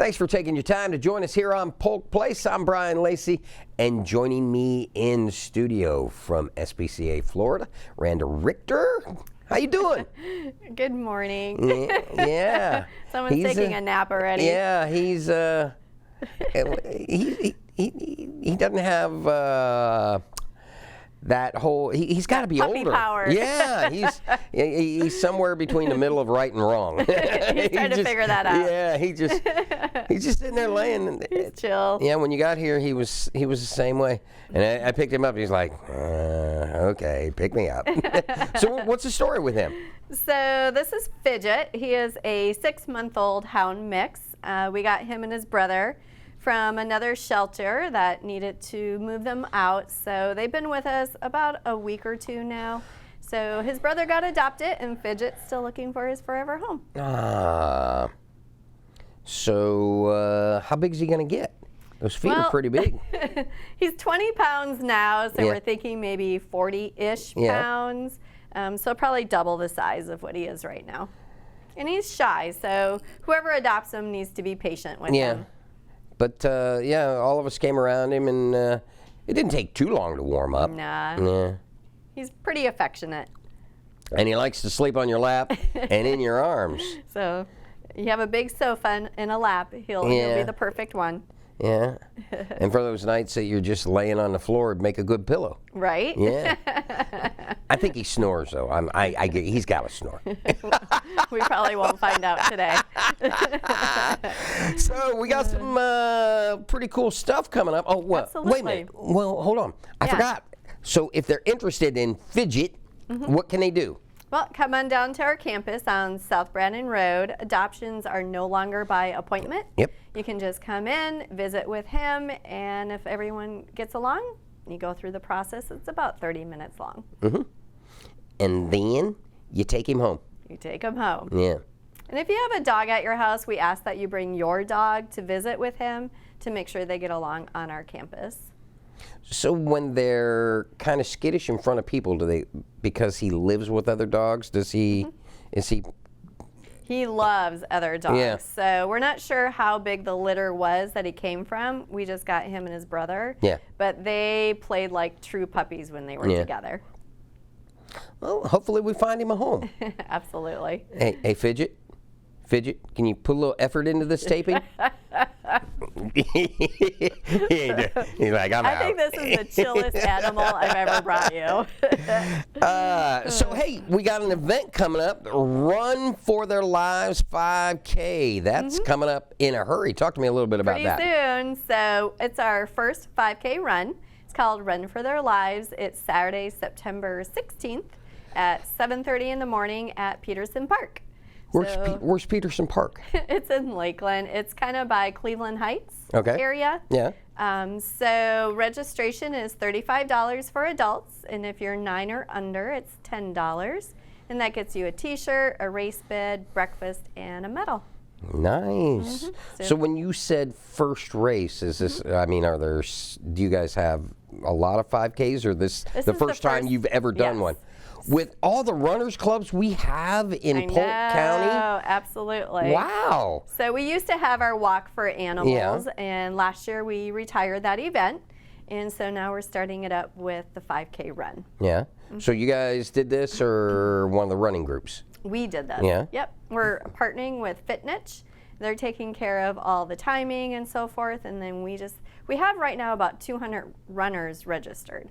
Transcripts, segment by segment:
Thanks for taking your time to join us here on Polk Place. I'm Brian Lacey, and joining me in the studio from SPCA Florida, Randa Richter. How you doing? Good morning. Yeah. Someone's taking a nap already. Yeah, he doesn't have that whole. He's got to be puppy older. Power. Yeah, he's somewhere between the middle of right and wrong. He's trying to figure that out. Yeah, he's just sitting there laying. He's chill. Yeah, when you got here, he was the same way, and I picked him up. He's like, okay, pick me up. So what's the story with him? So this is Fidget. He is a 6-month-old hound mix. We got him and his brother from another shelter that needed to move them out. So they've been with us about a week or two now. So his brother got adopted, and Fidget's still looking for his forever home. So how big is he going to get? Those feet are pretty big. He's 20 pounds now, so we're thinking maybe 40-ish pounds. So probably double the size of what he is right now. And he's shy, so whoever adopts him needs to be patient with him. But, all of us came around him, and it didn't take too long to warm up. Nah. Yeah. He's pretty affectionate. And he likes to sleep on your lap and in your arms. So you have a big sofa and a lap, he'll be the perfect one. Yeah. And for those nights that you're just laying on the floor, it'd make a good pillow. Right? Yeah. I think he snores, though. He's got to snore. We probably won't find out today. So we got some pretty cool stuff coming up. Oh, what? Absolutely. Wait a minute. Well, hold on. I forgot. So if they're interested in Fidget, what can they do? Well, come on down to our campus on South Brandon Road. Adoptions are no longer by appointment. Yep. You can just come in, visit with him, and if everyone gets along, you go through the process. It's about 30 minutes long. Mm-hmm. And then you take him home. You take him home. Yeah. And if you have a dog at your house, we ask that you bring your dog to visit with him to make sure they get along on our campus. So when they're kind of skittish in front of people, because he lives with other dogs, is he? He loves other dogs. Yeah. So we're not sure how big the litter was that he came from. We just got him and his brother. Yeah. But they played like true puppies when they were together. Well, hopefully we find him a home. Absolutely. Hey, Fidget, can you put a little effort into this taping? He's like, I'm out. I think this is the chillest animal I've ever brought you. So, hey, we got an event coming up, Run for Their Lives 5K. That's coming up in a hurry. Talk to me a little bit about that. Pretty soon. So it's our first 5K run. It's called Run for Their Lives. It's Saturday, September 16th at 7:30 in the morning at Peterson Park. Where's Peterson Park? It's in Lakeland. It's kind of by Cleveland Heights area. Yeah. So registration is $35 for adults, and if you're 9 or under, it's $10. And that gets you a T-shirt, a race bib, breakfast, and a medal. Nice. So when you said first race, is this? I mean, do you guys have a lot of 5Ks, or this the first time you've ever done one? With all the runners clubs we have in Polk County? Oh, absolutely. Wow. So we used to have our Walk for Animals, and last year we retired that event. And so now we're starting it up with the 5K run. Yeah. So you guys did this, or one of the running groups? We did this. Yeah. Yep. We're partnering with FitNiche. They're taking care of all the timing and so forth. And then we have right now about 200 runners registered.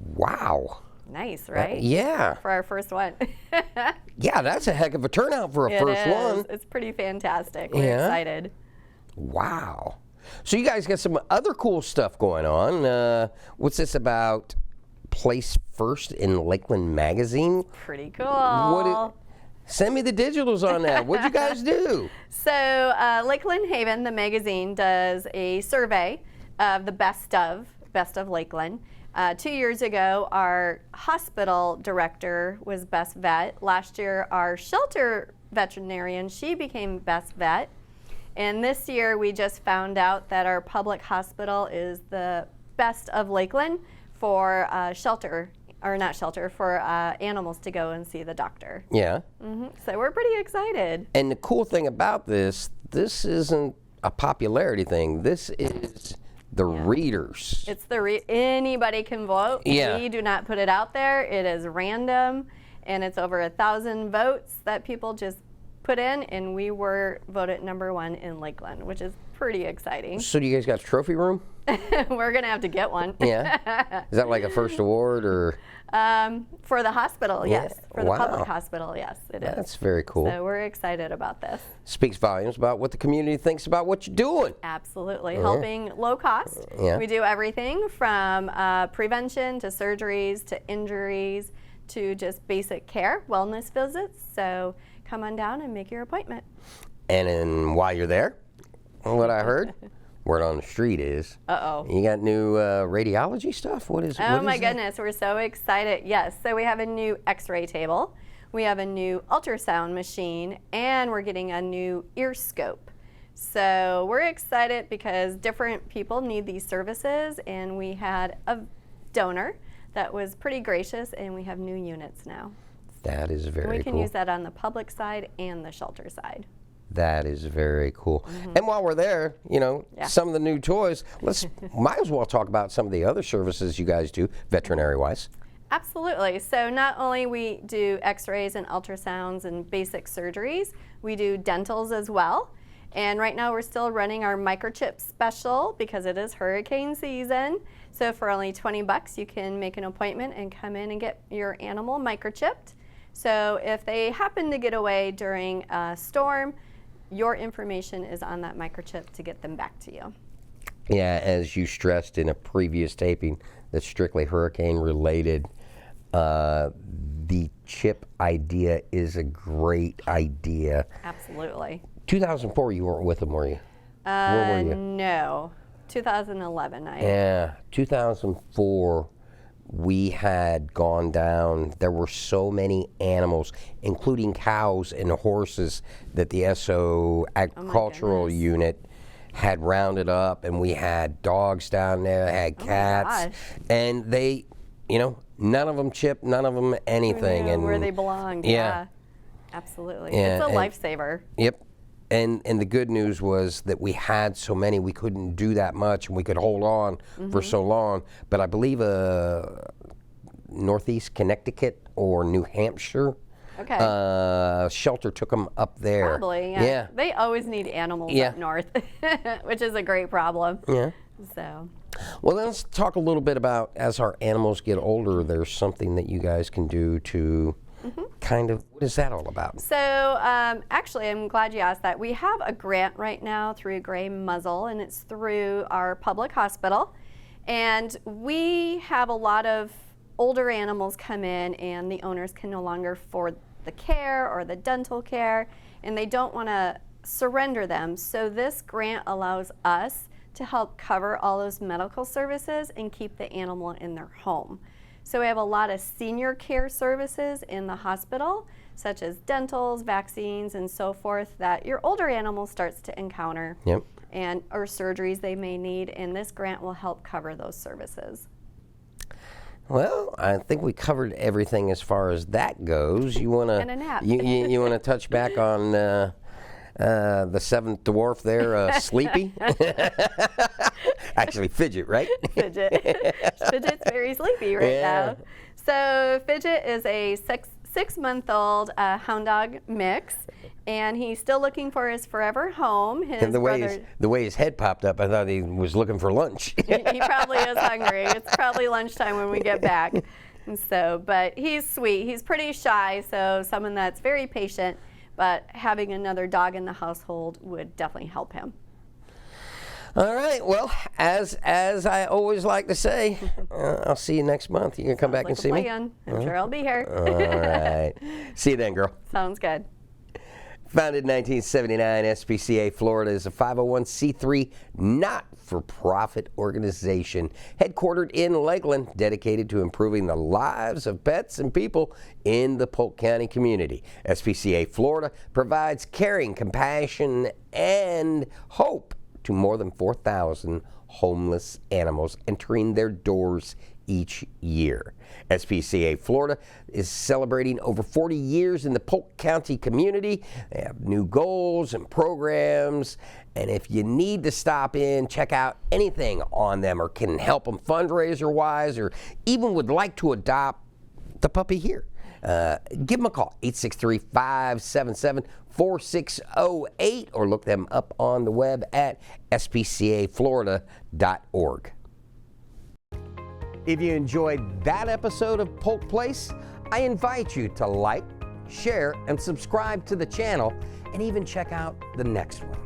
Wow. Nice, right? Yeah. For our first one. Yeah, that's a heck of a turnout for a first one. It's pretty fantastic. We're excited. Wow. So you guys got some other cool stuff going on. What's this about? Place first in Lakeland magazine? Pretty cool. Send me the digitals on that. What'd you guys do? So Lakeland Haven, the magazine, does a survey of the best of Lakeland. 2 years ago, our hospital director was best vet. Last year, our shelter veterinarian, she became best vet. And this year, we just found out that our public hospital is the best of Lakeland for shelter or not shelter, for animals to go and see the doctor. Yeah. So we're pretty excited. And the cool thing about this isn't a popularity thing. This is the readers. It's anybody can vote. Yeah. We do not put it out there. It is random, and it's over 1,000 votes that people just put in, and we were voted #1 in Lakeland, which is pretty exciting. So do you guys got a trophy room? We're gonna have to get one. Yeah. Is that like a first award or? For the hospital, yes. For the Wow. public hospital, yes, it is. That's very cool. So we're excited about this. Speaks volumes about what the community thinks about what you're doing. Absolutely. Helping low cost. Yeah. We do everything from prevention to surgeries to injuries to just basic care, wellness visits. So come on down and make your appointment. And then while you're there, what I heard, word on the street is, you got new radiology stuff? What is Oh my goodness, we're so excited. Yes, so we have a new x-ray table, we have a new ultrasound machine, and we're getting a new ear scope. So we're excited because different people need these services, and we had a donor that was pretty gracious, and we have new units now. That is very cool. We can use that on the public side and the shelter side. That is very cool. And while we're there, you know, some of the new toys, might as well talk about some of the other services you guys do, veterinary-wise. Absolutely. So not only we do x-rays and ultrasounds and basic surgeries, we do dentals as well. And right now we're still running our microchip special because it is hurricane season. So for only $20, you can make an appointment and come in and get your animal microchipped. So if they happen to get away during a storm, your information is on that microchip to get them back to you. Yeah, as you stressed in a previous taping that's strictly hurricane related, the chip idea is a great idea. Absolutely. 2004, you weren't with them, were you? Where were you? No, 2011. Yeah, 2004. We had gone down. There were so many animals, including cows and horses, that the SO agricultural unit had rounded up, and we had dogs down there, had cats, and they, you know, none of them chipped, none of them anything, and where they belonged. Yeah, absolutely. Yeah, it's a lifesaver. Yep. And the good news was that we had so many, we couldn't do that much, and we could hold on for so long. But I believe Northeast Connecticut or New Hampshire shelter took them up there. Probably, yeah. They always need animals up north, which is a great problem. Yeah. So. Well, let's talk a little bit about, as our animals get older, there's something that you guys can do to kind of, what is that all about? So actually, I'm glad you asked that. We have a grant right now through Gray Muzzle, and it's through our public hospital. And we have a lot of older animals come in, and the owners can no longer afford the care or the dental care, and they don't want to surrender them. So this grant allows us to help cover all those medical services and keep the animal in their home. So we have a lot of senior care services in the hospital, such as dentals, vaccines, and so forth, that your older animal starts to encounter, and or surgeries they may need, and this grant will help cover those services. Well, I think we covered everything as far as that goes. You want to And a nap. you want to touch back on the seventh dwarf there, Sleepy? Actually, Fidget, right? Fidget. Fidget's very sleepy right now. So Fidget is a six-month-old hound dog mix, and he's still looking for his forever home. And the way his head popped up, I thought he was looking for lunch. He probably is hungry. It's probably lunchtime when we get back. And so, but he's sweet. He's pretty shy, so someone that's very patient, but having another dog in the household would definitely help him. All right. Well, as I always like to say, I'll see you next month. You gonna come back and see me? I'm sure I'll be here. All right. See you then, girl. Sounds good. Founded in 1979, SPCA Florida is a 501c3 not-for-profit organization headquartered in Lakeland, dedicated to improving the lives of pets and people in the Polk County community. SPCA Florida provides caring, compassion, and hope to more than 4,000 homeless animals entering their doors each year. SPCA Florida is celebrating over 40 years in the Polk County community. They have new goals and programs, and if you need to stop in, check out anything on them or can help them fundraiser-wise or even would like to adopt the puppy here, give them a call, 863-577-4608, or look them up on the web at spcaflorida.org. If you enjoyed that episode of Polk Place, I invite you to like, share, and subscribe to the channel, and even check out the next one.